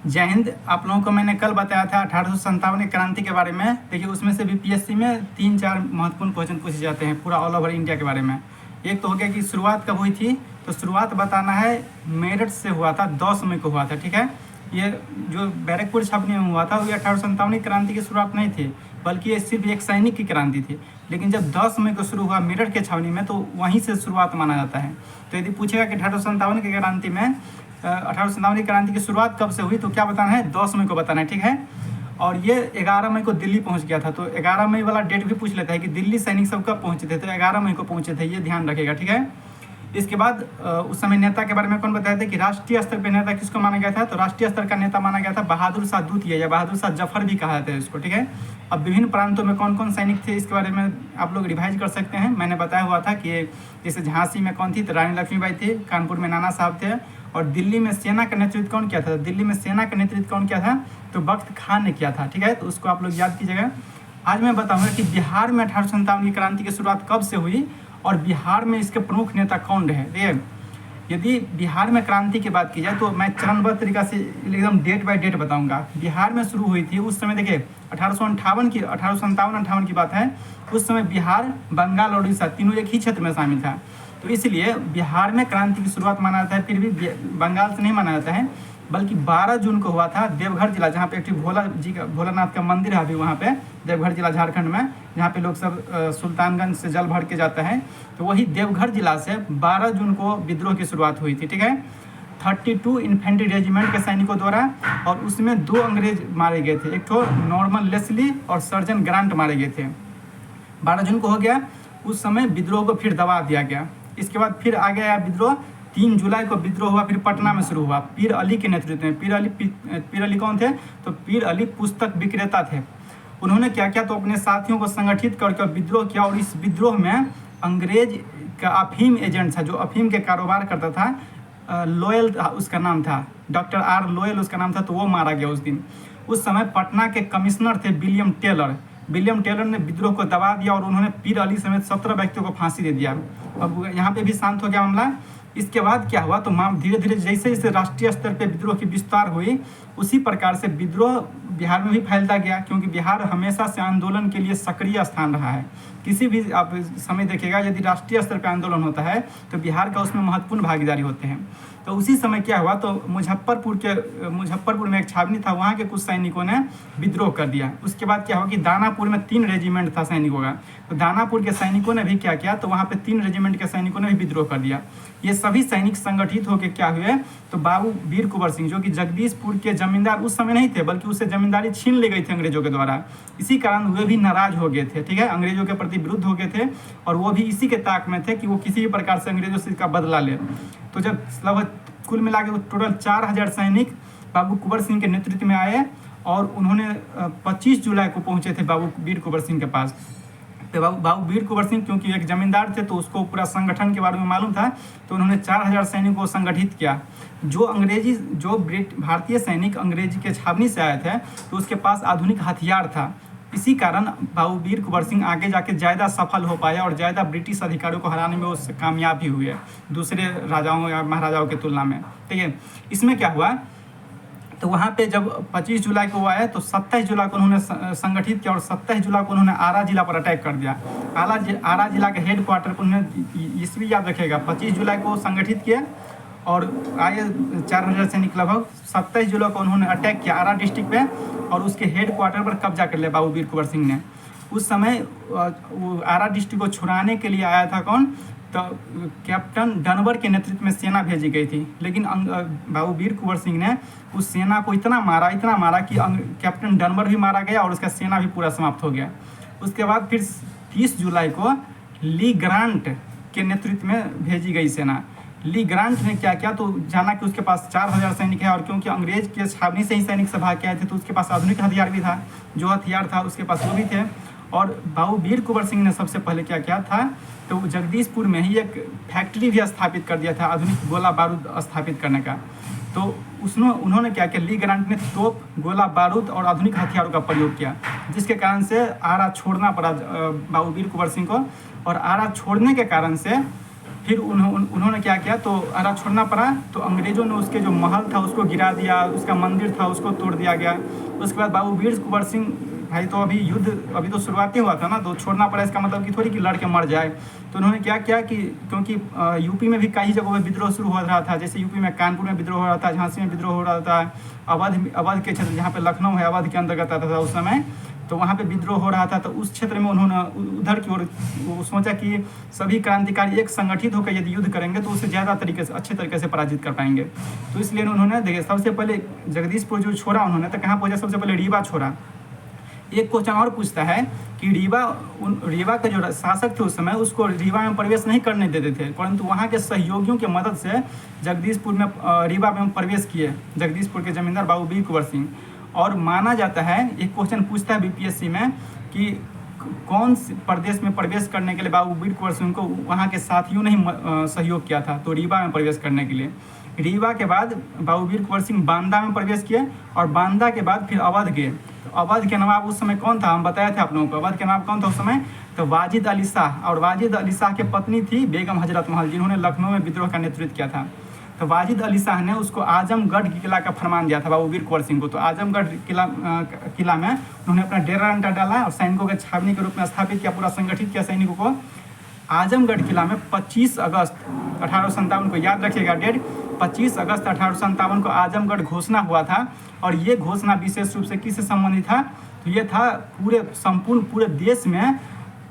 जय हिंद। आप लोगों को मैंने कल बताया था 1857 की क्रांति के बारे में। देखिए उसमें से भी पीएससी में 3-4 महत्वपूर्ण क्वेश्चन पूछे जाते हैं पूरा ऑल ओवर इंडिया के बारे में। एक तो हो गया कि शुरुआत कब हुई थी, तो शुरुआत बताना है मेरठ से हुआ था, 10 मई को हुआ था। ठीक है, ये जो बैरकपुर छावनी में हुआ था वो 1857 की क्रांति की शुरुआत नहीं थी, बल्कि ये सिर्फ एक सैनिक की क्रांति थी। लेकिन जब 10 मई को शुरू हुआ मेरठ के छावनी में, तो वहीं से शुरुआत माना जाता है। तो यदि पूछेगा कि 1857 की क्रांति में 1857 की क्रांति की शुरुआत कब से हुई, तो क्या बताना है, 10 मई को बताना है। ठीक है, और ये 11 मई को दिल्ली पहुंच गया था। तो 11 मई वाला डेट भी पूछ लेता है कि दिल्ली सैनिक सब कब पहुंचे थे, तो 11 मई को पहुंचे थे, ये ध्यान रखेगा। ठीक है, इसके बाद उस समय नेता के बारे में कौन बताया था कि राष्ट्रीय स्तर पर नेता किसको माना गया था, तो राष्ट्रीय स्तर का नेता माना गया था बहादुर शाह द्वितीय, या बहादुर शाह जफर भी कहा जाता है इसको। ठीक है, अब विभिन्न प्रांतों में कौन कौन सैनिक थे इसके बारे में आप लोग रिवाइज कर सकते हैं। मैंने बताया हुआ था कि जैसे झांसी में कौन थी, तो रानी लक्ष्मीबाई थी, कानपुर में नाना साहब थे, और दिल्ली में सेना का नेतृत्व कौन किया था, दिल्ली में सेना का नेतृत्व कौन किया था, तो बख्त खान ने किया था। ठीक है, तो उसको आप लोग याद कीजिएगा। आज मैं बताऊंगा कि बिहार में 1857 की क्रांति की शुरुआत कब से हुई और बिहार में इसके प्रमुख नेता कौन रहे। देखिए, यदि बिहार में क्रांति की बात की जाए तो मैं चरणबद्ध तरीका से एकदम डेट बाय डेट बताऊंगा। बिहार में शुरू हुई थी उस समय, देखिए 1858 की बात है। उस समय बिहार, बंगाल और उड़ीसा तीनों एक ही क्षेत्र में शामिल था, तो इसलिए बिहार में क्रांति की शुरुआत माना जाता है। फिर भी बंगाल से नहीं माना जाता है, बल्कि 12 जून को हुआ था देवघर जिला, जहाँ पे एक भोलानाथ का मंदिर है अभी, वहाँ पे देवघर जिला झारखंड में, जहाँ पे लोग सब सुल्तानगंज से जल भर के जाते हैं, तो वही देवघर जिला से 12 जून को विद्रोह की शुरुआत हुई थी। ठीक है, 32 इन्फेंट्री रेजिमेंट के सैनिकों द्वारा, और उसमें 2 अंग्रेज मारे गए थे, एक तो नॉर्मन लेस्ली और सर्जन ग्रांट मारे गए थे। 12 जून को हो गया, उस समय विद्रोह को फिर दबा दिया गया। इसके बाद फिर आ गया विद्रोह, 3 जुलाई को विद्रोह हुआ, फिर पटना में शुरू हुआ पीर अली के नेतृत्व में। पीर अली कौन थे, तो पीर अली पुस्तक विक्रेता थे। उन्होंने क्या किया, तो अपने साथियों को संगठित करके विद्रोह किया, और इस विद्रोह में अंग्रेज का अफीम एजेंट था, जो अफीम के कारोबार करता था, लोयल उसका नाम था, डॉक्टर आर लोयल उसका नाम था, तो वो मारा गया उस दिन। उस समय पटना के कमिश्नर थे विलियम टेलर ने विद्रोह को दबा दिया, और उन्होंने पीर अली समेत 17 व्यक्तियों को फांसी दे दिया। अब यहाँ पे भी शांत हो गया मामला। इसके बाद क्या हुआ, तो धीरे धीरे जैसे जैसे राष्ट्रीय स्तर पे विद्रोह की विस्तार हुई, उसी प्रकार से विद्रोह बिहार में भी फैलता गया, क्योंकि बिहार हमेशा से आंदोलन के लिए सक्रिय स्थान रहा है। किसी भी आप समय देखिएगा, यदि राष्ट्रीय स्तर पर आंदोलन होता है तो बिहार का उसमें महत्वपूर्ण भागीदारी होते हैं। तो उसी समय क्या हुआ, तो मुजफ्फरपुर में एक छावनी था, वहाँ के कुछ सैनिकों ने विद्रोह कर दिया। उसके बाद क्या हुआ कि दानापुर में 3 रेजिमेंट था सैनिकों का, तो दानापुर के सैनिकों ने भी क्या किया, तो वहाँ पे 3 रेजिमेंट के सैनिकों ने भी विद्रोह कर दिया। ये सभी सैनिक संगठित होकर क्या हुए, तो बाबू वीर कुंवर सिंह, जो कि जगदीशपुर के जमींदार उस समय नहीं थे, बल्कि उससे जमींदारी छीन ली गई थी अंग्रेजों के द्वारा। इसी कारण वे भी नाराज हो गए थे। ठीक है, अंग्रेजों के प्रति विरुद्ध हो गए थे, और वो भी इसी के ताक में थे कि वो किसी भी प्रकार से अंग्रेजों से इसका बदला ले। तो जब लगभग कुल मिला के टोटल 4000 सैनिक बाबू कुंवर सिंह के नेतृत्व में आए, और उन्होंने 25 जुलाई को पहुंचे थे बाबू वीर कुंवर सिंह के पास। तो बाबू वीर कुंवर सिंह क्योंकि एक जमींदार थे, तो उसको पूरा संगठन के बारे में मालूम था, तो उन्होंने 4000 सैनिकों को संगठित किया। जो भारतीय सैनिक अंग्रेजी के छावनी से आए थे, तो उसके पास आधुनिक हथियार था। इसी कारण बाबू वीर कुंवर सिंह आगे जाके ज़्यादा सफल हो पाया, और ज़्यादा ब्रिटिश अधिकारियों को हराने में वो कामयाब भी हुए दूसरे राजाओं या महाराजाओं की तुलना में। ठीक है, इसमें क्या हुआ, तो वहाँ पे जब 25 जुलाई को आए, तो 27 जुलाई को उन्होंने संगठित किया, और 27 जुलाई को उन्होंने आरा जिला पर अटैक कर दिया। आरा जिला के हेड क्वार्टर पर उन्होंने, इसलिए याद रखेगा, 25 जुलाई को संगठित किया, और आए 4000 सैनिक लगभग। 27 जुलाई को उन्होंने अटैक किया आरा डिस्ट्रिक्ट पे, और उसके हेड क्वार्टर पर कब्जा कर लिया बाबू वीर कुंवर सिंह ने। उस समय वो आरा डिस्ट्रिक्ट को छुड़ाने के लिए आया था कौन, तो कैप्टन डनवर के नेतृत्व में सेना भेजी गई थी। लेकिन बाबू वीर कुंवर सिंह ने उस सेना को इतना मारा कि कैप्टन डनवर भी मारा गया, और उसका सेना भी पूरा समाप्त हो गया। उसके बाद फिर 30 जुलाई को ली ग्रांट के नेतृत्व में भेजी गई सेना। ली ग्रांट ने क्या किया, तो जाना कि उसके पास 4000 सैनिक है, और क्योंकि अंग्रेज के छावनी से ही सैनिक से भाग के आए थे, तो उसके पास आधुनिक हथियार भी था, जो हथियार था उसके पास वो भी थे। और बाबू वीर कुंवर सिंह ने सबसे पहले क्या किया था, तो जगदीशपुर में ही एक फैक्ट्री भी स्थापित कर दिया था आधुनिक गोला बारूद स्थापित करने का। तो उन्होंने क्या किया, ली ग्रांट ने तोप, गोला बारूद और आधुनिक हथियारों का प्रयोग किया, जिसके कारण से आरा छोड़ना पड़ा बाबू वीर कुंवर सिंह को। और आरा छोड़ने के कारण से फिर उन्होंने क्या किया, तो आरा छोड़ना पड़ा, तो अंग्रेज़ों ने उसके जो महल था उसको गिरा दिया, उसका मंदिर था उसको तोड़ दिया गया। उसके बाद बाबू वीर कुंवर सिंह भाई, तो अभी युद्ध अभी तो शुरुआती हुआ था ना, तो छोड़ना पड़ा, इसका मतलब कि थोड़ी कि लड़ के मर जाए। तो उन्होंने क्या किया कि क्योंकि यूपी में भी कई जगहों में विद्रोह शुरू हो रहा था, जैसे यूपी में कानपुर में विद्रोह हो रहा था, झांसी में विद्रोह हो रहा था, अवध के क्षेत्र जहाँ पे लखनऊ है अवध के अंतर्गत आता था उस समय, तो वहाँ पे विद्रोह हो रहा था। तो उस क्षेत्र में उन्होंने उधर की ओर सोचा कि सभी क्रांतिकारी एक संगठित होकर यदि युद्ध करेंगे तो उसे ज़्यादा तरीके से अच्छे तरीके से पराजित कर पाएंगे। तो इसलिए उन्होंने देखिए सबसे पहले जगदीशपुर जो छोड़ा उन्होंने, तो कहाँ पहुँचा, सबसे पहले रीवा छोड़ा। एक क्वेश्चन और पूछता है कि रीवा के जो शासक थे उस समय उसको रीवा में प्रवेश नहीं करने देते थे, परंतु वहाँ के सहयोगियों की मदद से जगदीशपुर में रीवा में प्रवेश किए जगदीशपुर के जमींदार बाबू वीर कुंवर सिंह। और माना जाता है, एक क्वेश्चन पूछता है बीपीएससी में कि कौन प्रदेश में प्रवेश करने के लिए बाबू वीर कुंवर सिंह को वहाँ के साथियों ने ही सहयोग किया था, तो रीवा में प्रवेश करने के लिए। रीवा के बाद बाबू वीर कुंवर सिंह बांदा में प्रवेश किए, और बांदा के बाद फिर अवध गए। तो अवध के नवाब उस समय कौन था, हम बताए थे आप लोगों को, अवध के नवाब कौन था उस समय, तो वाजिद अली शाह। और वाजिद अली शाह की पत्नी थी बेगम हजरत महल, जिन्होंने लखनऊ में विद्रोह का नेतृत्व किया था। तो वाजिद अली शाह ने उसको आजमगढ़ किला का फरमान दिया था बाबू वीर कुंवर सिंह को। तो आजमगढ़ किला में उन्होंने अपना डेरा डंडा डाला और सैनिकों के छावनी के रूप में स्थापित किया, पूरा संगठित किया सैनिकों को। आजमगढ़ किला में 25 अगस्त 1857 को, याद रखिएगा डेट, 25 अगस्त 1857 को आजमगढ़ घोषणा हुआ था। और ये घोषणा विशेष रूप से किससे संबंधित था, तो ये था संपूर्ण पूरे देश में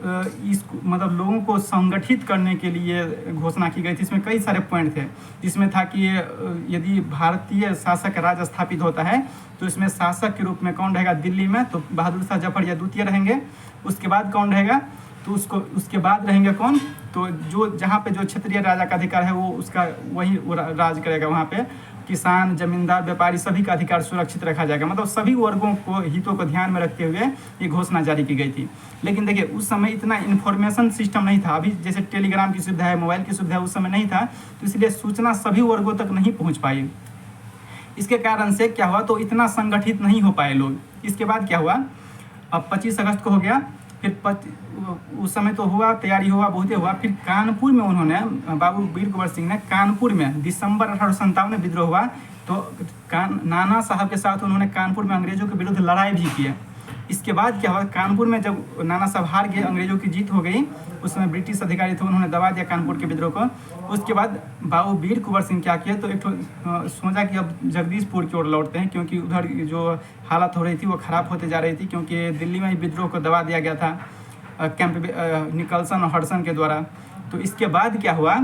इस मतलब लोगों को संगठित करने के लिए घोषणा की गई थी। इसमें कई सारे पॉइंट थे, जिसमें था कि यदि भारतीय शासक राज स्थापित होता है तो इसमें शासक के रूप में कौन रहेगा दिल्ली में, तो बहादुर शाह जफर या द्वितीय रहेंगे। उसके बाद कौन रहेगा, तो उसके बाद रहेंगे कौन, तो जो जहाँ पे जो क्षेत्रीय राजा का अधिकार है वो उसका वही राज करेगा, वहाँ पे किसान, जमींदार, व्यापारी सभी का अधिकार सुरक्षित रखा जाएगा। मतलब सभी वर्गों को हितों को ध्यान में रखते हुए ये घोषणा जारी की गई थी। लेकिन देखिए उस समय इतना इन्फॉर्मेशन सिस्टम नहीं था, अभी जैसे टेलीग्राम की सुविधा है, मोबाइल की सुविधा है, उस समय नहीं था, तो इसलिए सूचना सभी वर्गों तक नहीं पहुँच पाई। इसके कारण से क्या हुआ, तो इतना संगठित नहीं हो पाए लोग। इसके बाद क्या हुआ, अब 25 अगस्त को हो गया, फिर उस समय तो हुआ, तैयारी हुआ, बहुत हुआ। फिर कानपुर में उन्होंने बाबू वीर कुंवर सिंह ने कानपुर में दिसंबर 1857 में विद्रोह हुआ, तो नाना साहब के साथ उन्होंने कानपुर में अंग्रेजों के विरुद्ध लड़ाई भी की है। इसके बाद क्या हुआ, कानपुर में जब नाना साहब हार गए, अंग्रेजों की जीत हो गई, उस समय ब्रिटिश अधिकारी थे, उन्होंने दबा दिया कानपुर के विद्रोह को। उसके बाद बाबू वीर कुंवर सिंह क्या किया, तो एक सोचा कि अब जगदीशपुर की ओर लौटते हैं, क्योंकि उधर जो हालत हो रही थी वो ख़राब होते जा रही थी, क्योंकि दिल्ली में विद्रोह को दबा दिया गया था कैंप निकलसन और हडसन के द्वारा। तो इसके बाद क्या हुआ,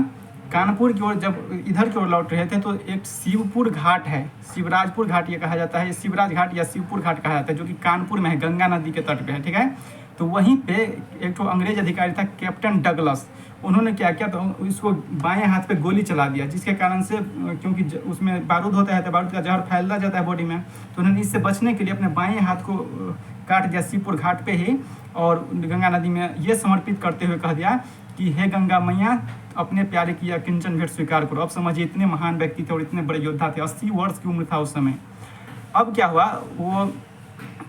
कानपुर की ओर जब इधर की ओर लौट रहे थे, तो एक शिवपुर घाट है, शिवराजपुर घाट ये कहा जाता है, शिवराज घाट या शिवपुर घाट कहा जाता है, जो कि कानपुर में है, गंगा नदी के तट पे है, ठीक है। तो वहीं पे एक तो अंग्रेज अधिकारी था कैप्टन डगलस, उन्होंने क्या किया, तो इसको बाएं हाथ पे गोली चला दिया, जिसके कारण से क्योंकि उसमें बारूद होता है तो बारूद का जहर फैलता जाता है बॉडी में, तो उन्होंने इससे बचने के लिए अपने बाएं हाथ को काट दिया शिवपुर घाट पे ही, और गंगा नदी में ये समर्पित करते हुए कह दिया कि हे गंगा मैया, अपने प्यारे की यह किंचन भेंट स्वीकार करो। अब समझिए इतने महान व्यक्ति थे और इतने बड़े योद्धा थे, 80 वर्ष की उम्र था उस समय। अब क्या हुआ, वो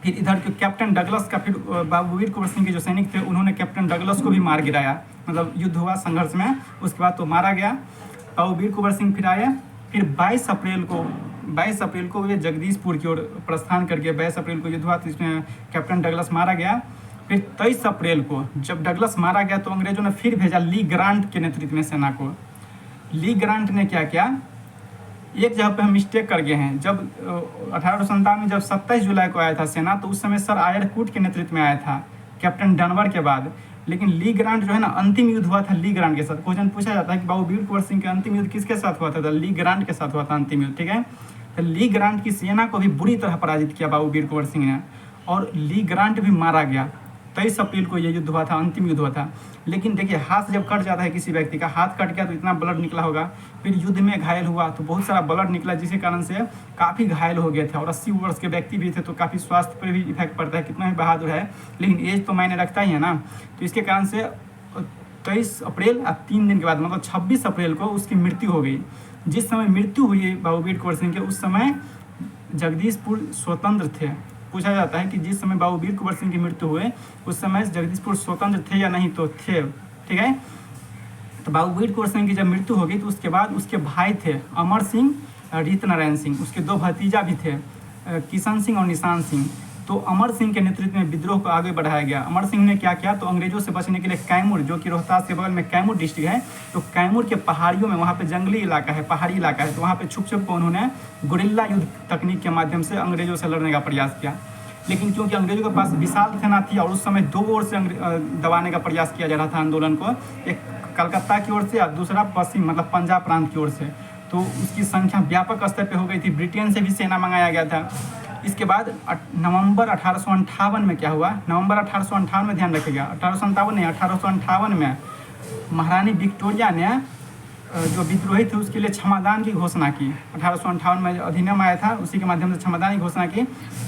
फिर इधर के कैप्टन डगलस का, फिर बाबू वीर कुंवर सिंह के जो सैनिक थे उन्होंने कैप्टन डगलस को भी मार गिराया, मतलब युद्ध हुआ संघर्ष में, उसके बाद तो मारा गया। बाबू वीर कुंवर सिंह फिर आए, फिर 22 अप्रैल को वे जगदीशपुर की ओर प्रस्थान करके 22 अप्रैल को युद्ध हुआ, तो इसमें कैप्टन डगलस मारा गया। फिर 23 अप्रैल को जब डगलस मारा गया, तो अंग्रेजों ने फिर भेजा ली ग्रांट के नेतृत्व में सेना को। ली ग्रांट ने क्या किया, एक जगह पे हम मिस्टेक कर गए हैं, जब 1857 में जब 27 जुलाई को आया था सेना, तो उस समय सर आयरकूट के नेतृत्व में आया था कैप्टन डनवर के बाद। लेकिन ली ग्रांट जो है ना, अंतिम युद्ध हुआ था ली ग्रांट के साथ। क्वेश्चन पूछा जाता है कि बाबू वीर कुंवर सिंह का अंतिम युद्ध किसके साथ हुआ था, ली ग्रांट के साथ हुआ था अंतिम युद्ध, ठीक है। तो ली ग्रांट की सेना को भी बुरी तरह पराजित किया बाबू वीर कुंवर सिंह ने, और ली ग्रांट भी मारा गया। 23 अप्रैल को ये युद्ध हुआ था, अंतिम युद्ध हुआ था। लेकिन देखिए हाथ जब कट जाता है किसी व्यक्ति का, हाथ कट गया तो इतना ब्लड निकला होगा, फिर युद्ध में घायल हुआ तो बहुत सारा ब्लड निकला, जिसके कारण से काफ़ी घायल हो गए थे। और 80 वर्ष के व्यक्ति भी थे, तो काफ़ी स्वास्थ्य पर भी इफेक्ट पड़ता है, कितना भी बहादुर है लेकिन एज तो मायने रखता ही है ना। तो इसके कारण से 23 अप्रैल 3 दिन के बाद, मतलब 26 अप्रैल को उसकी मृत्यु हो गई। जिस समय मृत्यु हुई बाबू वीर कुंवर सिंह के, उस समय जगदीशपुर स्वतंत्र थे। पूछा जाता है कि जिस समय बाबू वीर कुंवर सिंह की मृत्यु हुए उस समय जगदीशपुर स्वतंत्र थे या नहीं, तो थे, ठीक है। तो बाबू वीर कुंवर सिंह की जब मृत्यु हो गई तो उसके बाद उसके भाई थे अमर सिंह, रीत नारायण सिंह, उसके 2 भतीजा भी थे, किशन सिंह और निशान सिंह। तो अमर सिंह के नेतृत्व में विद्रोह को आगे बढ़ाया गया। अमर सिंह ने क्या किया, तो अंग्रेजों से बचने के लिए कैमूर, जो कि रोहतास के बगल में कैमूर डिस्ट्रिक्ट है, तो कैमूर के पहाड़ियों में, वहाँ पे जंगली इलाका है, पहाड़ी इलाका है, तो वहाँ पे छुप छुप को उन्होंने गुरिल्ला युद्ध तकनीक के माध्यम से अंग्रेजों से लड़ने का प्रयास किया। लेकिन क्योंकि अंग्रेजों के पास विशाल सेना थी और उस समय 2 ओर से दबाने का प्रयास किया जा रहा था आंदोलन को, एक कलकत्ता की ओर से और दूसरा पश्चिम मतलब पंजाब प्रांत की ओर से, तो उसकी संख्या व्यापक स्तर पे हो गई थी। ब्रिटेन से भी सेना मंगाया गया था। इसके बाद नवंबर 1858 में क्या हुआ, नवंबर 1858 में ध्यान रखिएगा, 1857 नहीं 1858 में महारानी विक्टोरिया ने जो विद्रोही थे उसके लिए क्षमादान की घोषणा की। 1858 में अधिनियम आया था, उसी के माध्यम से क्षमादान की घोषणा की,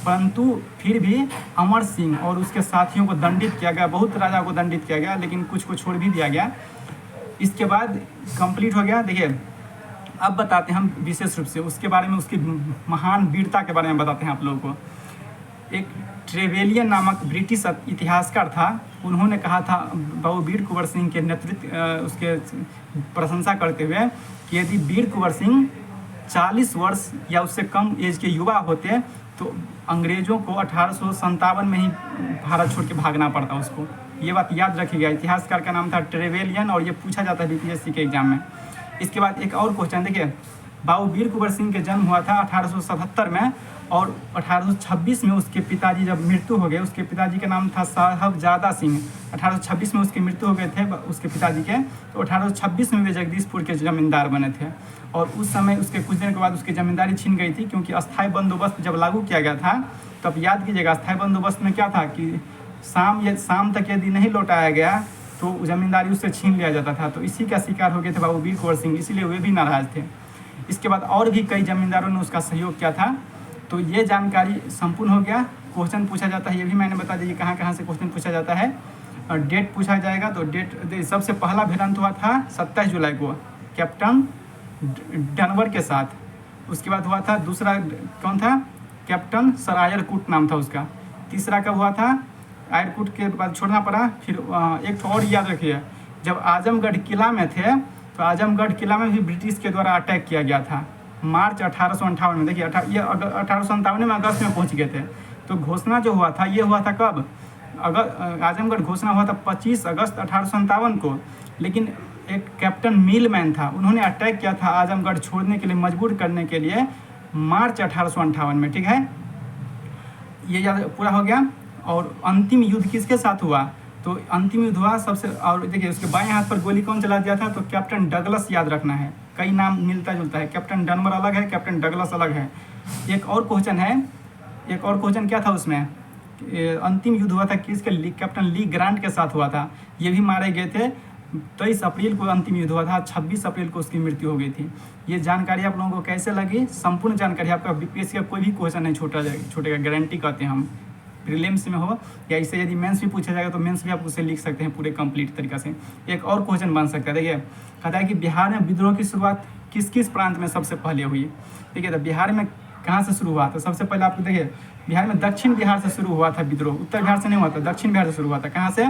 परंतु फिर भी अमर सिंह और उसके साथियों को दंडित किया गया, बहुत राजा को दंडित किया गया, लेकिन कुछ को छोड़ भी दिया गया। इसके बाद कंप्लीट हो गया। देखिए अब बताते हैं हम विशेष रूप से उसके बारे में, उसकी महान वीरता के बारे में बताते हैं आप लोगों को। एक ट्रेवेलियन नामक ब्रिटिश इतिहासकार था, उन्होंने कहा था बाबू वीर कुंवर सिंह के नेतृत्व उसके प्रशंसा करते हुए कि यदि वीर कुंवर सिंह 40 वर्ष या उससे कम एज के युवा होते तो अंग्रेज़ों को 1857 में ही भारत छोड़ के भागना पड़ता उसको। ये बात याद रखिएगा। इतिहासकार का नाम था ट्रेवेलियन और ये पूछा जाता है बीपीएससी के एग्जाम में। इसके बाद एक और क्वेश्चन देखिए, बाबू वीर कुंवर सिंह के जन्म हुआ था 1877 में और 1826 में उसके पिताजी जब मृत्यु हो गए, उसके पिताजी का नाम था साहबजादा सिंह। 1826 में उसकी मृत्यु हो गए थे उसके पिताजी के, तो 1826 में वे जगदीशपुर के जमींदार बने थे और उस समय उसके कुछ दिन के बाद उसकी जमींदारी छीन गई थी, क्योंकि अस्थायी बंदोबस्त जब लागू किया गया था तब याद कीजिएगा अस्थायी बंदोबस्त में क्या था कि शाम तक यदि नहीं लौटाया गया तो जमींदारी उससे छीन लिया जाता था। तो इसी का शिकार हो गए थे बाबू वीर कुंवर सिंह, इसीलिए वे भी नाराज थे। इसके बाद और भी कई जमींदारों ने उसका सहयोग किया था। तो ये जानकारी संपूर्ण हो गया। क्वेश्चन पूछा जाता है, ये भी मैंने बता दिया कहाँ कहाँ से क्वेश्चन पूछा जाता है। और डेट पूछा जाएगा, तो डेट सबसे पहला भिड़ंत हुआ था 27 जुलाई को कैप्टन डनवर के साथ। उसके बाद हुआ था दूसरा कौन था, कैप्टन सर आयरकुट नाम था उसका। तीसरा कब हुआ था, आयरकुट के बाद छोड़ना पड़ा। फिर एक तो और याद रखिए, जब आजमगढ़ किला में थे तो आजमगढ़ किला में भी ब्रिटिश के द्वारा अटैक किया गया था मार्च 1858 में। देखिए ये 1857 में अगस्त में पहुंच गए थे। तो घोषणा जो हुआ था ये हुआ था कब, आजमगढ़ घोषणा हुआ था 25 अगस्त 1857 को। लेकिन एक कैप्टन मिलमैन था, उन्होंने अटैक किया था आजमगढ़ छोड़ने के लिए, मजबूर करने के लिए मार्च 1858 में। ठीक है, ये याद पूरा हो गया। और अंतिम युद्ध किसके साथ हुआ, तो अंतिम युद्ध हुआ सबसे, और देखिए उसके बाएं हाथ पर गोली कौन चला दिया था, तो कैप्टन डगलस याद रखना है। कई नाम मिलता जुलता है, कैप्टन डनवर अलग है, कैप्टन डगलस अलग है। एक और क्वेश्चन है, एक और क्वेश्चन क्या था उसमें, अंतिम युद्ध हुआ था किसके, कैप्टन ली ग्रांट के साथ हुआ था। ये भी मारे गए थे। 23 अप्रैल को अंतिम युद्ध हुआ था, 26 अप्रैल को उसकी मृत्यु हो गई थी। ये जानकारी आप लोगों को कैसे लगी, संपूर्ण जानकारी आपका बीपीएससी का कोई भी क्वेश्चन नहीं छूटेगा, गारंटी करते हैं हम। प्रीलिम्स में हो या इसे यदि मेंस भी पूछा जाएगा तो मेंस भी आप उसे लिख सकते हैं पूरे कंप्लीट तरीका से। एक और क्वेश्चन बन सकता है। देखिए कहता है कि बिहार में विद्रोह की शुरुआत किस किस प्रांत में सबसे पहले हुई। देखिए तो बिहार में कहाँ से शुरू हुआ, तो सबसे पहले आपको देखिए बिहार में दक्षिण बिहार से शुरू हुआ था विद्रोह, उत्तर बिहार से नहीं हुआ था, दक्षिण बिहार से शुरू हुआ था। कहाँ से,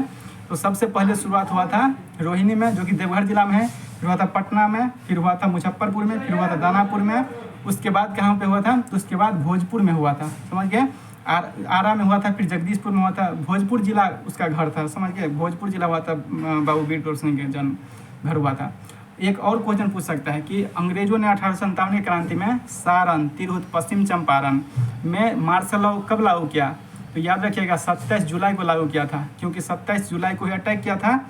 तो सबसे पहले शुरुआत हुआ था रोहिणी में, जो कि देवघर जिला में है, फिर हुआ था पटना में, फिर हुआ था मुजफ्फरपुर में, फिर हुआ था दानापुर में। उसके बाद कहाँ पे हुआ था, तो उसके बाद भोजपुर में हुआ था, समझ गए। आरा में हुआ था, फिर जगदीशपुर में हुआ था, भोजपुर जिला उसका घर था, समझ गए। भोजपुर जिला हुआ था बाबू वीर कुंवर सिंह के जन्म घर हुआ था। एक और क्वेश्चन पूछ सकता है कि अंग्रेजों ने 1857 की क्रांति में सारण, तिरहुत, पश्चिम चंपारण में मार्शल लॉ कब लागू किया, तो याद रखिएगा 27 जुलाई को लागू किया था, क्योंकि 27 जुलाई को ही अटैक किया था,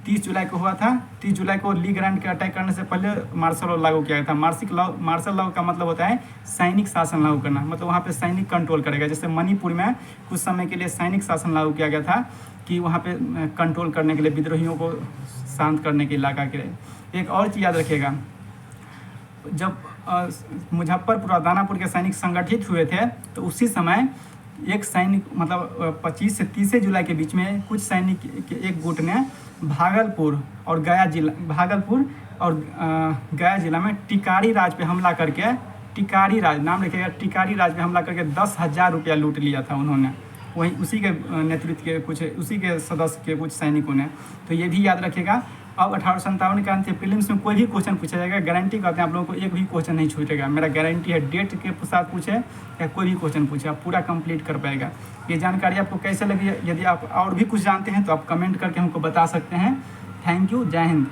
30 जुलाई को हुआ था। 30 जुलाई को ली ग्रांट के अटैक करने से पहले मार्शल लॉ लागू किया गया था। मार्शल लॉ का मतलब होता है सैनिक शासन लागू करना, मतलब वहाँ पे सैनिक कंट्रोल करेगा। जैसे मणिपुर में कुछ समय के लिए सैनिक शासन लागू किया गया था कि वहाँ पे कंट्रोल करने के लिए, विद्रोहियों को शांत करने के इलाका के लिए। एक और चीज़ याद रखिएगा, जब मुजफ्फरपुर और दानापुर के सैनिक संगठित हुए थे तो उसी समय एक सैनिक मतलब 25 से 30 जुलाई के बीच में कुछ सैनिक के एक गुट ने भागलपुर और गया जिला में टिकारी राज पे हमला करके, टिकारी राज नाम रखिएगा, टिकारी राज पे हमला करके 10,000 रुपया लूट लिया था उन्होंने, वही उसी के नेतृत्व के कुछ, उसी के सदस्य के कुछ सैनिकों ने। तो ये भी याद रखिएगा। अब 1857 के अंत प्रीलिम्स में कोई भी क्वेश्चन पूछा जाएगा, गारंटी करते हैं आप लोगों को एक भी क्वेश्चन नहीं छूटेगा, मेरा गारंटी है। डेट के साथ पूछे या कोई भी क्वेश्चन पूछे आप पूरा कंप्लीट कर पाएगा। ये जानकारी आपको कैसे लगी? यदि आप और भी कुछ जानते हैं तो आप कमेंट करके हमको बता सकते हैं। थैंक यू, जय हिंद।